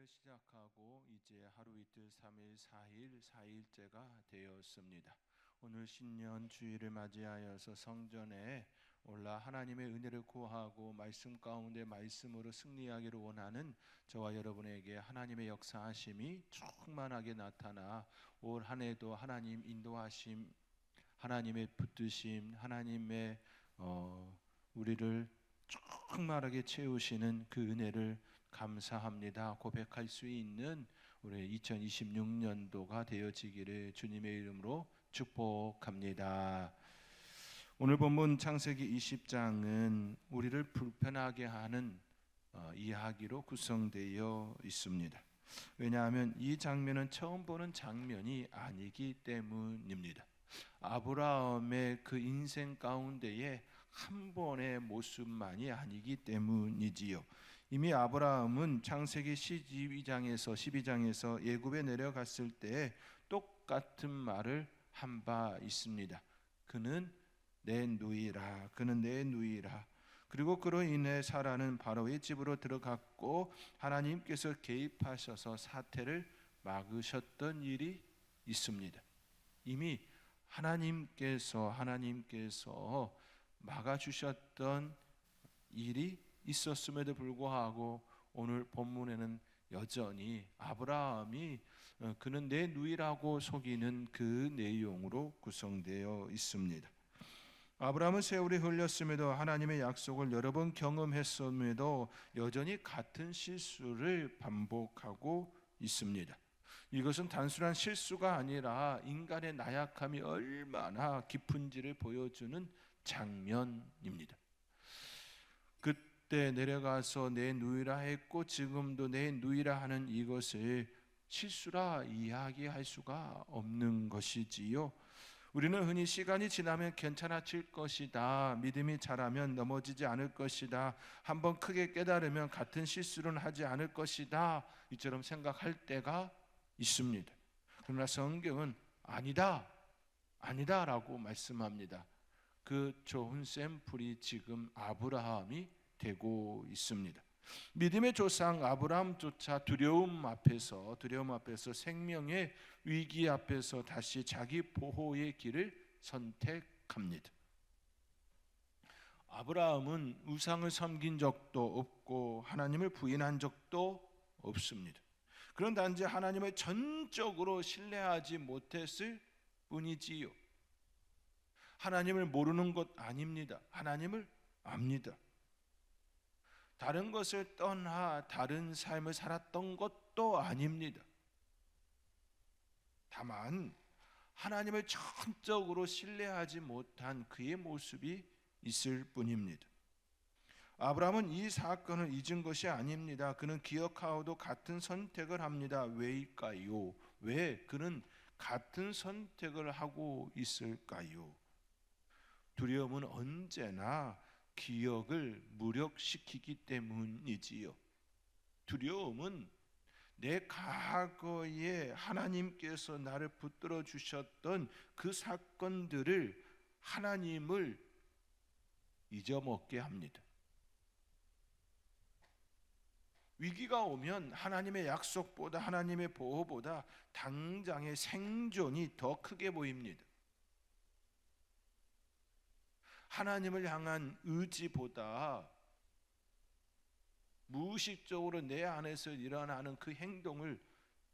주일을 시작하고 이제 하루 이틀 3일 4일 4일째가 되었습니다. 오늘 신년 주일을 맞이하여서 성전에 올라 하나님의 은혜를 구하고 말씀 가운데 말씀으로 승리하기를 원하는 저와 여러분에게 하나님의 역사하심이 충만하게 나타나 올 한 해도 하나님 인도하심, 하나님의 붙드심, 하나님의 우리를 충만하게 채우시는 그 은혜를 감사합니다 고백할 수 있는 우리 2026년도가 되어지기를 주님의 이름으로 축복합니다. 오늘 본문 창세기 20장은 우리를 불편하게 하는 이야기로 구성되어 있습니다. 왜냐하면 이 장면은 처음 보는 장면이 아니기 때문입니다. 아브라함의 그 인생 가운데에 한 번의 모습만이 아니기 때문이지요. 이미 아브라함은 창세기 12장에서 애굽에 내려갔을 때 똑같은 말을 한 바 있습니다. 그는 내 누이라, 그는 내 누이라. 그리고 그로 인해 사라는 바로의 집으로 들어갔고 하나님께서 개입하셔서 사태를 막으셨던 일이 있습니다. 이미 하나님께서 막아주셨던 일이 있었음에도 불구하고 오늘 본문에는 여전히 아브라함이 그는 내 누이라고 속이는 그 내용으로 구성되어 있습니다. 아브라함은 세월이 흘렸음에도 하나님의 약속을 여러 번 경험했음에도 여전히 같은 실수를 반복하고 있습니다. 이것은 단순한 실수가 아니라 인간의 나약함이 얼마나 깊은지를 보여주는 장면입니다. 그때 내려가서 내 누이라 했고 지금도 내 누이라 하는 이것을 실수라 이야기할 수가 없는 것이지요. 우리는 흔히 시간이 지나면 괜찮아질 것이다, 믿음이 자라면 넘어지지 않을 것이다, 한번 크게 깨달으면 같은 실수는 하지 않을 것이다, 이처럼 생각할 때가 있습니다. 그러나 성경은 아니다라고 말씀합니다. 그 좋은 샘플이 지금 아브라함이 되고 있습니다. 믿음의 조상 아브라함조차 두려움 앞에서 생명의 위기 앞에서 다시 자기 보호의 길을 선택합니다. 아브라함은 우상을 섬긴 적도 없고 하나님을 부인한 적도 없습니다. 그런 단지 하나님을 전적으로 신뢰하지 못했을 뿐이지요. 하나님을 모르는 것 아닙니다. 하나님을 압니다. 다른 것을 떠나 다른 삶을 살았던 것도 아닙니다. 다만 하나님을 전적으로 신뢰하지 못한 그의 모습이 있을 뿐입니다. 아브라함은 이 사건을 잊은 것이 아닙니다. 그는 기억하고도 같은 선택을 합니다. 왜일까요? 왜 그는 같은 선택을 하고 있을까요? 두려움은 언제나 기억을 무력시키기 때문이지요. 두려움은 내 과거에 하나님께서 나를 붙들어 주셨던 그 사건들을 하나님을 잊어먹게 합니다. 위기가 오면 하나님의 약속보다 하나님의 보호보다 당장의 생존이 더 크게 보입니다. 하나님을 향한 의지보다 무의식적으로 내 안에서 일어나는 그 행동을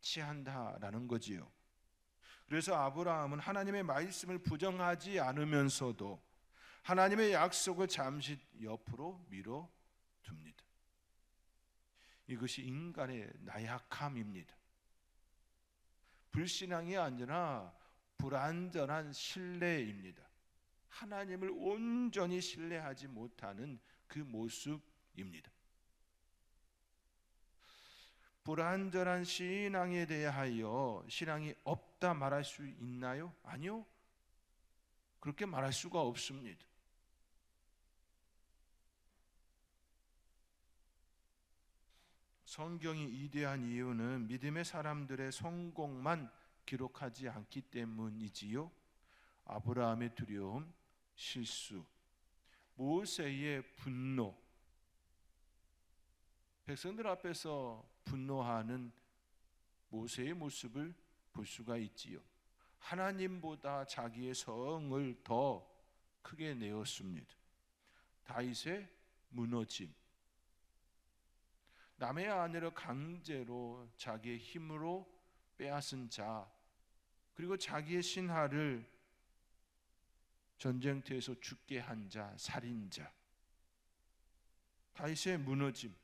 취한다라는 거지요. 그래서 아브라함은 하나님의 말씀을 부정하지 않으면서도 하나님의 약속을 잠시 옆으로 밀어둡니다. 이것이 인간의 나약함입니다. 불신앙이 아니라 불완전한 신뢰입니다. 하나님을 온전히 신뢰하지 못하는 그 모습입니다. 불완전한 신앙에 대하여 신앙이 없다 말할 수 있나요? 아니요. 그렇게 말할 수가 없습니다. 성경이 이대한 이유는 믿음의 사람들의 성공만 기록하지 않기 때문이지요. 아브라함의 두려움, 실수, 모세의 분노, 백성들 앞에서 분노하는 모세의 모습을 볼 수가 있지요. 하나님보다 자기의 성을 더 크게 내었습니다. 다윗의 무너짐, 남의 아내를 강제로 자기의 힘으로 빼앗은 자, 그리고 자기의 신하를 전쟁터에서 죽게 한 자, 살인자, 다윗의 무너짐,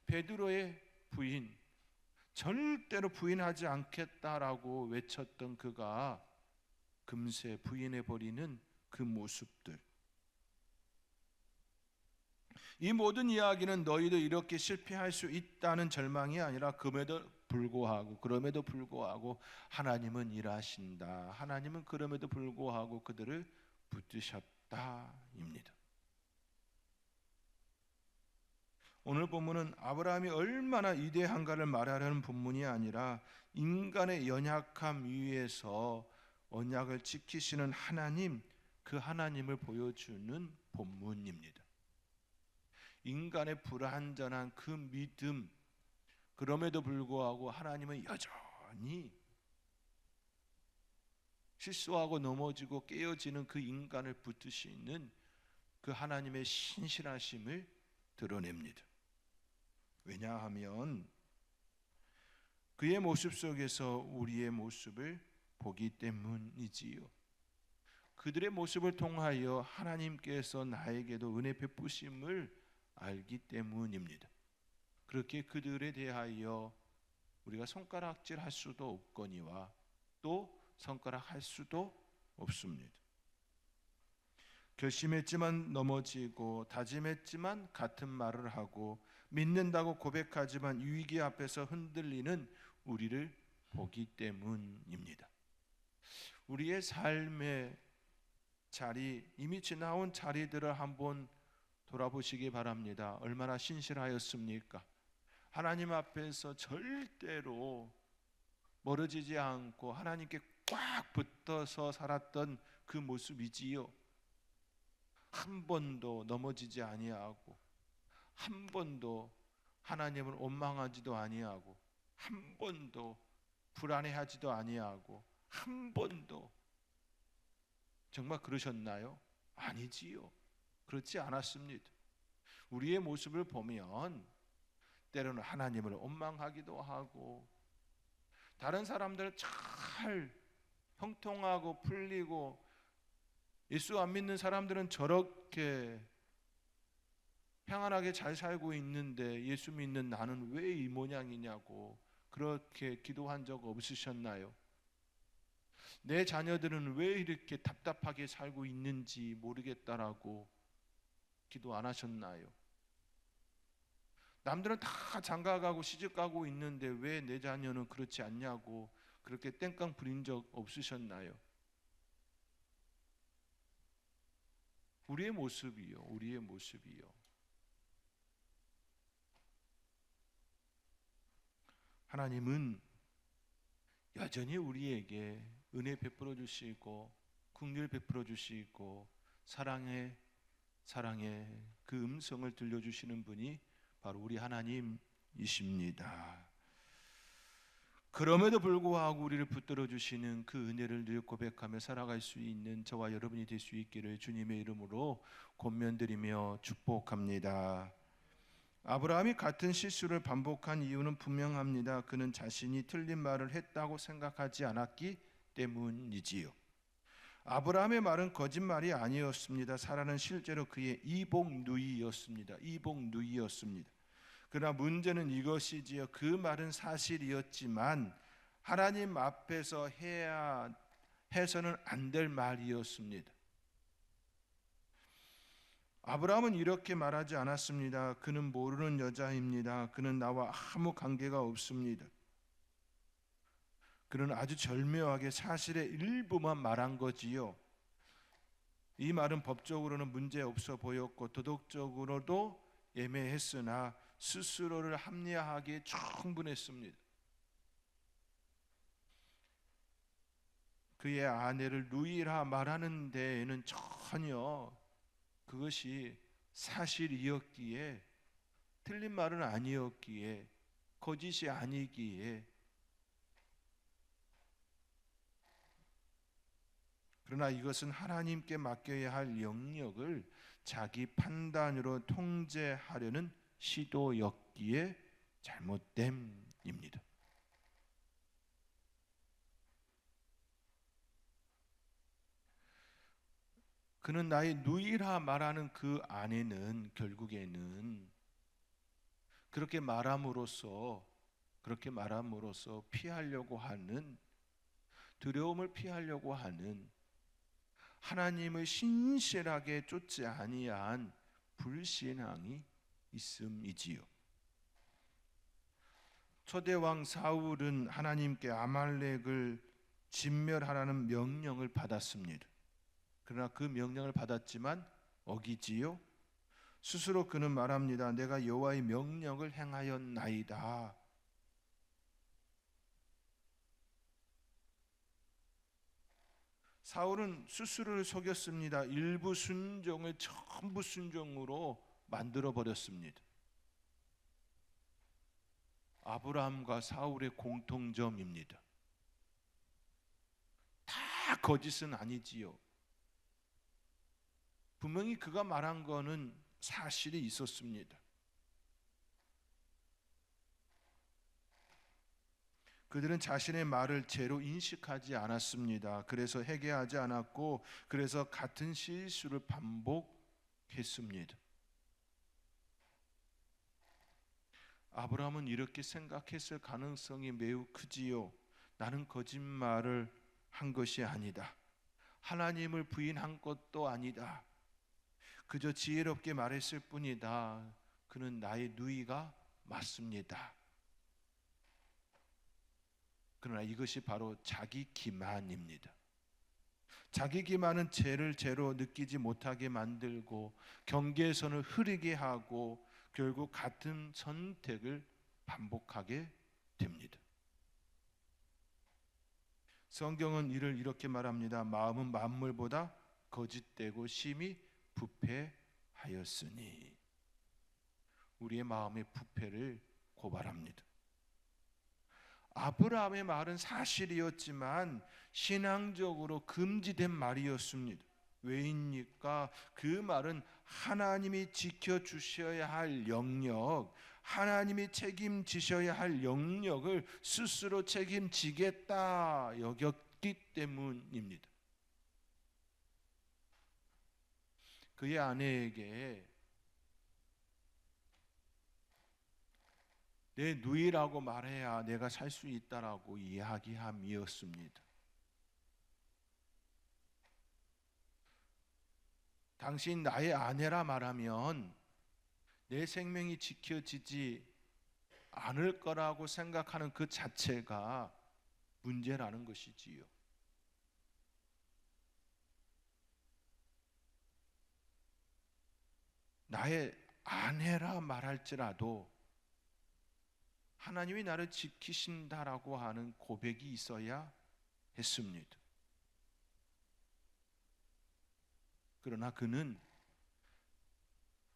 베드로의 부인, 절대로 부인하지 않겠다라고 외쳤던 그가 금세 부인해버리는 그 모습들, 이 모든 이야기는 너희도 이렇게 실패할 수 있다는 절망이 아니라 그럼에도 불구하고 하나님은 일하신다, 하나님은 그럼에도 불구하고 그들을 붙드셨다입니다. 오늘 본문은 아브라함이 얼마나 위대한가를 말하려는 본문이 아니라 인간의 연약함 위에서 언약을 지키시는 하나님, 그 하나님을 보여주는 본문입니다. 인간의 불완전한 그 믿음, 그럼에도 불구하고 하나님은 여전히 실수하고 넘어지고 깨어지는 그 인간을 붙드시는 그 하나님의 신실하심을 드러냅니다. 왜냐하면 그의 모습 속에서 우리의 모습을 보기 때문이지요. 그들의 모습을 통하여 하나님께서 나에게도 은혜 베푸심을 알기 때문입니다. 그렇게 그들에 대하여 우리가 손가락질 할 수도 없거니와 또 손가락 할 수도 없습니다. 결심했지만 넘어지고 다짐했지만 같은 말을 하고 믿는다고 고백하지만 위기 앞에서 흔들리는 우리를 보기 때문입니다. 우리의 삶의 자리, 이미 지나온 자리들을 한번 돌아보시기 바랍니다. 얼마나 신실하였습니까? 하나님 앞에서 절대로 멀어지지 않고 하나님께 꽉 붙어서 살았던 그 모습이지요. 한 번도 넘어지지 아니하고, 한 번도 하나님을 원망하지도 아니하고, 한 번도 불안해하지도 아니하고, 한 번도. 정말 그러셨나요? 아니지요. 그렇지 않았습니다. 우리의 모습을 보면 때로는 하나님을 원망하기도 하고, 다른 사람들 잘 형통하고 풀리고, 예수 안 믿는 사람들은 저렇게 평안하게 잘 살고 있는데 예수 믿는 나는 왜 이 모양이냐고 그렇게 기도한 적 없으셨나요? 내 자녀들은 왜 이렇게 답답하게 살고 있는지 모르겠다라고 기도 안 하셨나요? 남들은 다 장가가고 시집가고 있는데 왜 내 자녀는 그렇지 않냐고 그렇게 땡깡 부린 적 없으셨나요? 우리의 모습이요, 우리의 모습이요. 하나님은 여전히 우리에게 은혜 베풀어 주시고 긍휼 베풀어 주시고 사랑의 그 음성을 들려주시는 분이 바로 우리 하나님이십니다. 그럼에도 불구하고 우리를 붙들어 주시는 그 은혜를 늘 고백하며 살아갈 수 있는 저와 여러분이 될 수 있기를 주님의 이름으로 권면드리며 축복합니다. 아브라함이 같은 실수를 반복한 이유는 분명합니다. 그는 자신이 틀린 말을 했다고 생각하지 않았기 때문이지요. 아브라함의 말은 거짓말이 아니었습니다. 사라는 실제로 그의 이복누이였습니다. 이복누이였습니다. 그러나 문제는 이것이지요. 그 말은 사실이었지만 하나님 앞에서 해서는 안 될 말이었습니다. 아브라함은 이렇게 말하지 않았습니다. 그는 모르는 여자입니다. 그는 나와 아무 관계가 없습니다. 그는 아주 절묘하게 사실의 일부만 말한 거지요. 이 말은 법적으로는 문제 없어 보였고 도덕적으로도 애매했으나 스스로를 합리화하기에 충분했습니다. 그의 아내를 누이라 말하는 데에는 전혀 그것이 사실이었기에 틀린 말은 아니었기에 거짓이 아니기에, 그러나 이것은 하나님께 맡겨야 할 영역을 자기 판단으로 통제하려는 시도였기에 잘못됨입니다. 그는 나의 누이라 말하는 그 안에는 결국에는 그렇게 말함으로써 피하려고 하는, 두려움을 피하려고 하는, 하나님을 신실하게 쫓지 아니한 불신앙이 있음이지요. 초대왕 사울은 하나님께 아말렉을 진멸하라는 명령을 받았습니다. 그러나 그 명령을 받았지만 어기지요. 스스로 그는 말합니다. 내가 여호와의 명령을 행하였나이다. 사울은 스스로를 속였습니다. 일부 순종을 전부 순종으로 만들어 버렸습니다. 아브라함과 사울의 공통점입니다. 다 거짓은 아니지요. 분명히 그가 말한 거는 사실이 있었습니다. 그들은 자신의 말을 제로 인식하지 않았습니다. 그래서 회개하지 않았고, 그래서 같은 실수를 반복했습니다. 아브라함은 이렇게 생각했을 가능성이 매우 크지요. 나는 거짓말을 한 것이 아니다. 하나님을 부인한 것도 아니다. 그저 지혜롭게 말했을 뿐이다. 그는 나의 누이가 맞습니다. 그러나 이것이 바로 자기 기만입니다. 자기 기만은 죄를 죄로 느끼지 못하게 만들고 경계선을 흐리게 하고 결국 같은 선택을 반복하게 됩니다. 성경은 이를 이렇게 말합니다. 마음은 만물보다 거짓되고 심히 부패하였으니. 우리의 마음의 부패를 고발합니다. 아브라함의 말은 사실이었지만 신앙적으로 금지된 말이었습니다. 왜입니까? 그 말은 하나님이 지켜주셔야 할 영역, 하나님이 책임지셔야 할 영역을 스스로 책임지겠다 여겼기 때문입니다. 그의 아내에게 내 누이라고 말해야 내가 살 수 있다라고 이야기함이었습니다. 당신 나의 아내라 말하면 내 생명이 지켜지지 않을 거라고 생각하는 그 자체가 문제라는 것이지요. 나의 아내라 말할지라도 하나님이 나를 지키신다라고 하는 고백이 있어야 했습니다. 그러나 그는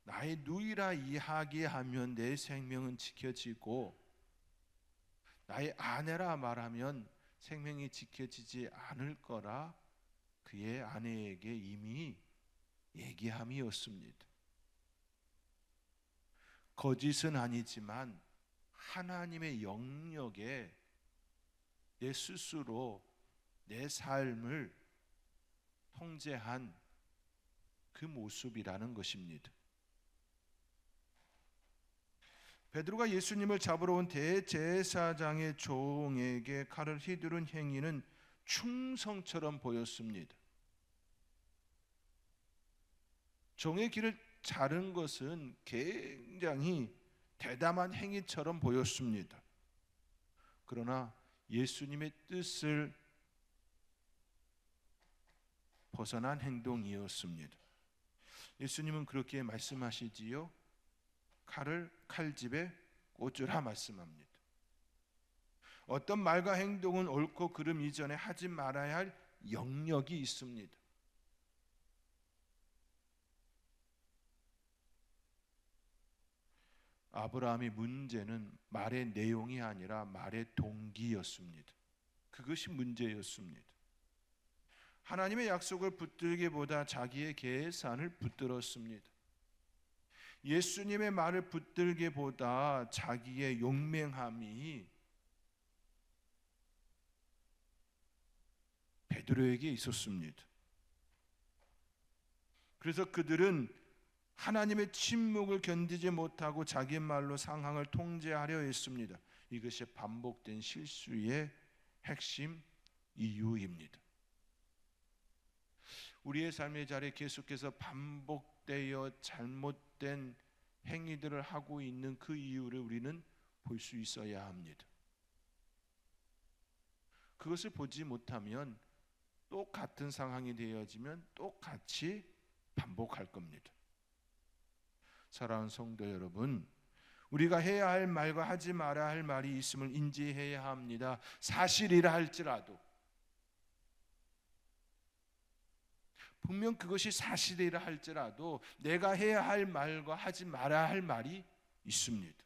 나의 누이라 이야기하면 내 생명은 지켜지고 나의 아내라 말하면 생명이 지켜지지 않을 거라 그의 아내에게 이미 얘기함이었습니다. 거짓은 아니지만 하나님의 영역에 내 스스로 내 삶을 통제한 그 모습이라는 것입니다. 베드로가 예수님을 잡으러 온 대제사장의 종에게 칼을 휘두른 행위는 충성처럼 보였습니다. 종의 귀를 자른 것은 굉장히 대담한 행위처럼 보였습니다. 그러나 예수님의 뜻을 벗어난 행동이었습니다. 예수님은 그렇게 말씀하시지요. 칼을 칼집에 꽂으라 말씀합니다. 어떤 말과 행동은 옳고 그름 이전에 하지 말아야 할 영역이 있습니다. 아브라함의 문제는 말의 내용이 아니라 말의 동기였습니다. 그것이 문제였습니다. 하나님의 약속을 붙들기보다 자기의 계산을 붙들었습니다. 예수님의 말을 붙들기보다 자기의 용맹함이 베드로에게 있었습니다. 그래서 그들은 하나님의 침묵을 견디지 못하고 자기 말로 상황을 통제하려 했습니다. 이것이 반복된 실수의 핵심 이유입니다. 우리의 삶의 자리에 계속해서 반복되어 잘못된 행위들을 하고 있는 그 이유를 우리는 볼 수 있어야 합니다. 그것을 보지 못하면 똑같은 상황이 되어지면 똑같이 반복할 겁니다. 사랑하는 성도 여러분, 우리가 해야 할 말과 하지 말아야 할 말이 있음을 인지해야 합니다. 사실이라 할지라도, 분명 그것이 사실이라 할지라도 내가 해야 할 말과 하지 말아야 할 말이 있습니다.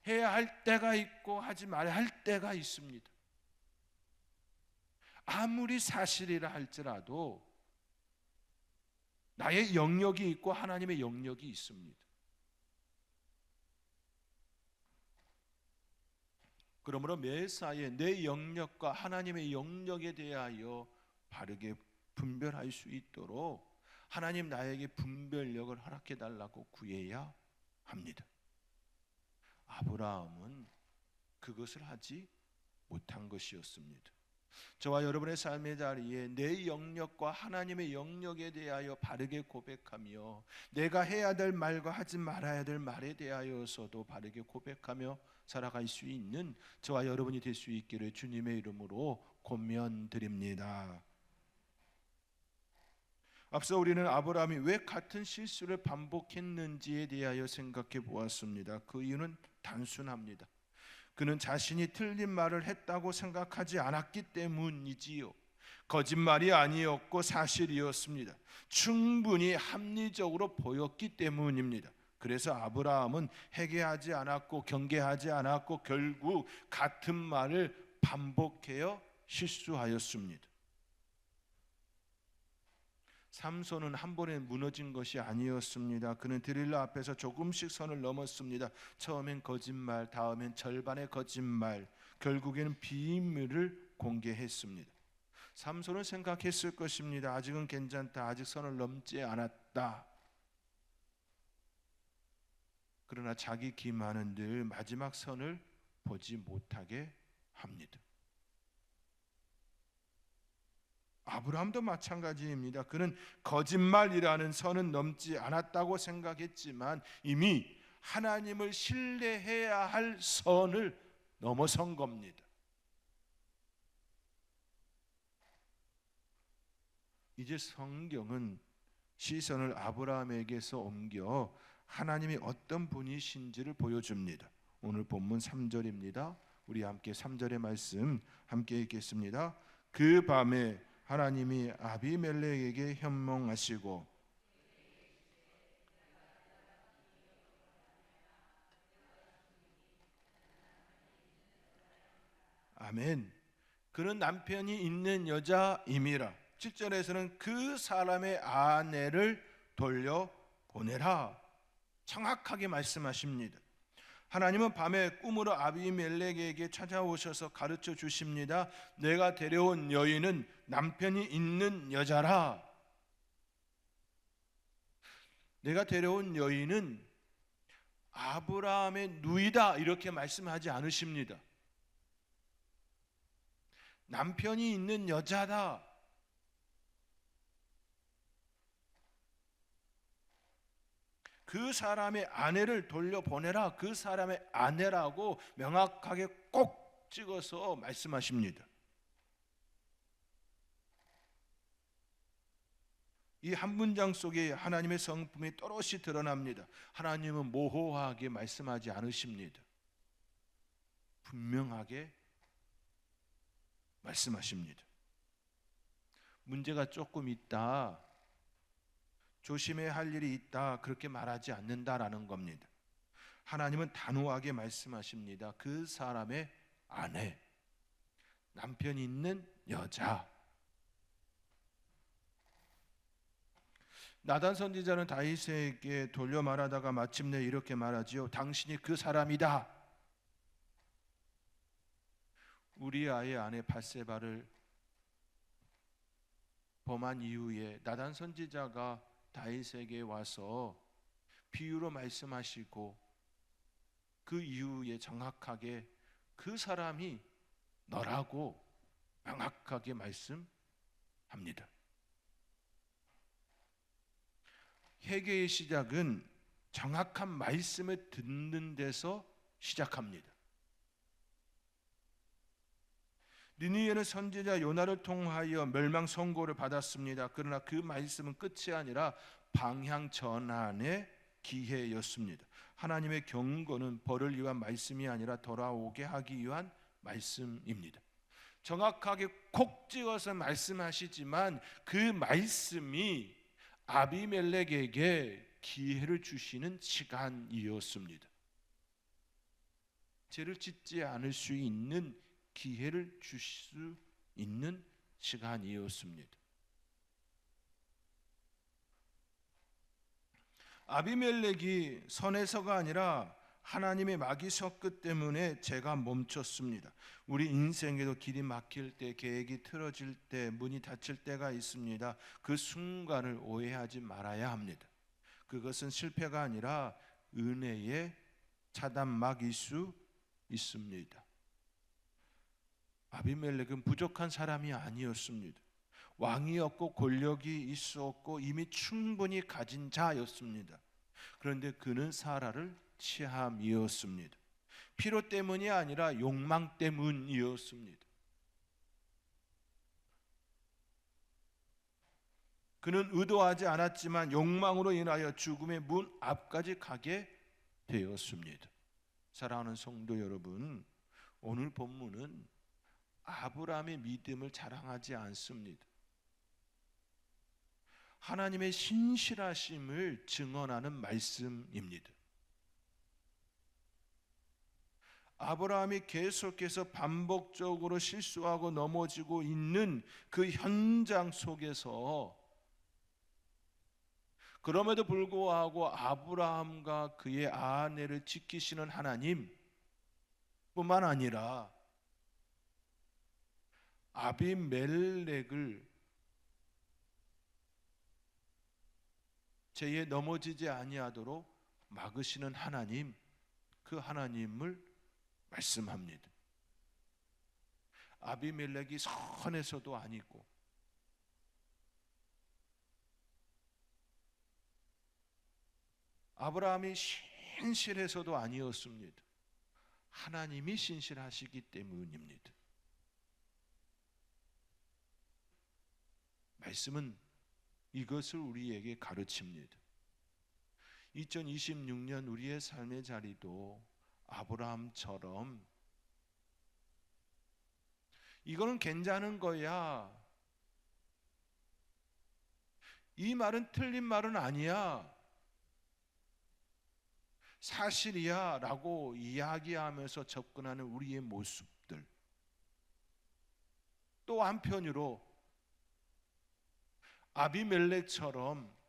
해야 할 때가 있고 하지 말아야 할 때가 있습니다. 아무리 사실이라 할지라도 나의 영역이 있고 하나님의 영역이 있습니다. 그러므로 매사에 내 영역과 하나님의 영역에 대하여 바르게 분별할 수 있도록 하나님 나에게 분별력을 허락해 달라고 구해야 합니다. 아브라함은 그것을 하지 못한 것이었습니다. 저와 여러분의 삶의 자리에 내 영역과 하나님의 영역에 대하여 바르게 고백하며 내가 해야 될 말과 하지 말아야 될 말에 대하여서도 바르게 고백하며 살아갈 수 있는 저와 여러분이 될 수 있기를 주님의 이름으로 권면드립니다. 앞서 우리는 아브라함이 왜 같은 실수를 반복했는지에 대하여 생각해 보았습니다. 그 이유는 단순합니다. 그는 자신이 틀린 말을 했다고 생각하지 않았기 때문이지요. 거짓말이 아니었고 사실이었습니다. 충분히 합리적으로 보였기 때문입니다. 그래서 아브라함은 회개하지 않았고 경계하지 않았고 결국 같은 말을 반복해요 실수하였습니다. 삼손은 한 번에 무너진 것이 아니었습니다. 그는 드릴라 앞에서 조금씩 선을 넘었습니다. 처음엔 거짓말, 다음엔 절반의 거짓말, 결국에는 비밀을 공개했습니다. 삼손은 생각했을 것입니다. 아직은 괜찮다. 아직 선을 넘지 않았다. 그러나 자기 기만은 늘 마지막 선을 보지 못하게 합니다. 아브라함도 마찬가지입니다. 그는 거짓말이라는 선은 넘지 않았다고 생각했지만 이미 하나님을 신뢰해야 할 선을 넘어선 겁니다. 이제 성경은 시선을 아브라함에게서 옮겨 하나님이 어떤 분이신지를 보여줍니다. 오늘 본문 3절입니다. 우리 함께 3절의 말씀 함께 읽겠습니다. 그 밤에 하나님이 아비멜렉에게 현몽하시고 아멘. 그는 남편이 있는 여자임이라. 7절에서는 그 사람의 아내를 돌려보내라. 정확하게 말씀하십니다. 하나님은 밤에 꿈으로 아비멜렉에게 찾아오셔서 가르쳐 주십니다. 내가 데려온 여인은 남편이 있는 여자라. 내가 데려온 여인은 아브라함의 누이다 이렇게 말씀하지 않으십니다. 남편이 있는 여자다. 그 사람의 아내를 돌려보내라. 그 사람의 아내라고 명확하게 꼭 찍어서 말씀하십니다. 이 한 문장 속에 하나님의 성품이 또렷이 드러납니다. 하나님은 모호하게 말씀하지 않으십니다. 분명하게 말씀하십니다. 문제가 조금 있다. 조심해야 할 일이 있다 그렇게 말하지 않는다라는 겁니다. 하나님은 단호하게 말씀하십니다. 그 사람의 아내, 남편이 있는 여자. 나단 선지자는 다윗에게 돌려 말하다가 마침내 이렇게 말하지요. 당신이 그 사람이다. 우리아의 아내 밧세바를 범한 이후에 나단 선지자가 다윗에게 와서 비유로 말씀하시고 그 이후에 정확하게 그 사람이 너라고 명확하게 말씀합니다. 회개의 시작은 정확한 말씀을 듣는 데서 시작합니다. 니느웨는 선지자 요나를 통하여 멸망 선고를 받았습니다. 그러나 그 말씀은 끝이 아니라 방향 전환의 기회였습니다. 하나님의 경고는 벌을 위한 말씀이 아니라 돌아오게 하기 위한 말씀입니다. 정확하게 콕 찍어서 말씀하시지만 그 말씀이 아비멜렉에게 기회를 주시는 시간이었습니다. 죄를 짓지 않을 수 있는 기회를 주실 수 있는 시간이었습니다. 아비멜렉이 선에서가 아니라 하나님의 막이 섰기 때문에 제가 멈췄습니다. 우리 인생에도 길이 막힐 때, 계획이 틀어질 때, 문이 닫힐 때가 있습니다. 그 순간을 오해하지 말아야 합니다. 그것은 실패가 아니라 은혜의 차단막일 수 있습니다. 아비멜렉은 부족한 사람이 아니었습니다. 왕이었고 권력이 있었고 이미 충분히 가진 자였습니다. 그런데 그는 사라를 취함이었습니다. 필요 때문이 아니라 욕망 때문이었습니다. 그는 의도하지 않았지만 욕망으로 인하여 죽음의 문 앞까지 가게 되었습니다. 사랑하는 성도 여러분, 오늘 본문은 아브라함의 믿음을 자랑하지 않습니다. 하나님의 신실하심을 증언하는 말씀입니다. 아브라함이 계속해서 반복적으로 실수하고 넘어지고 있는 그 현장 속에서 그럼에도 불구하고 아브라함과 그의 아내를 지키시는 하나님 뿐만 아니라 아비멜렉을 죄에 넘어지지 아니하도록 막으시는 하나님, 그 하나님을 말씀합니다. 아비멜렉이 선에서도 아니고 아브라함이 신실해서도 아니었습니다. 하나님이 신실하시기 때문입니다. 말씀은 이것을 우리에게 가르칩니다. 2026년 우리의 삶의 자리도 아브라함처럼 이거는 괜찮은 거야, 이 말은 틀린 말은 아니야, 사실이야 라고 이야기하면서 접근하는 우리의 모습들, 또 한편으로 아비멜렉처럼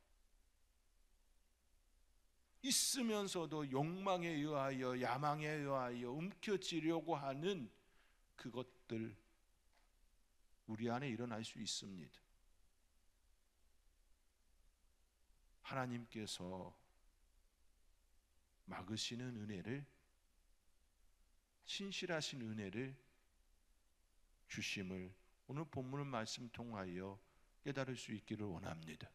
있으면서도 욕망에 의하여 야망에 의하여 움켜쥐려고 하는 그것들 우리 안에 일어날 수 있습니다. 하나님께서 막으시는 은혜를, 신실하신 은혜를 주심을 오늘 본문 말씀 통하여 깨달을 수 있기를 원합니다.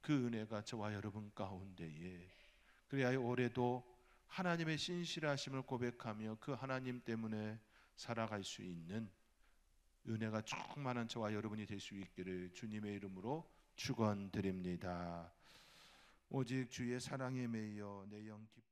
그 은혜가 저와 여러분 가운데에, 그래야 올해도 하나님의 신실하심을 고백하며 그 하나님 때문에 살아갈 수 있는 은혜가 충만한 저와 여러분이 될 수 있기를 주님의 이름으로 축원드립니다. 오직 주의 사랑에 매여 내 영 기쁨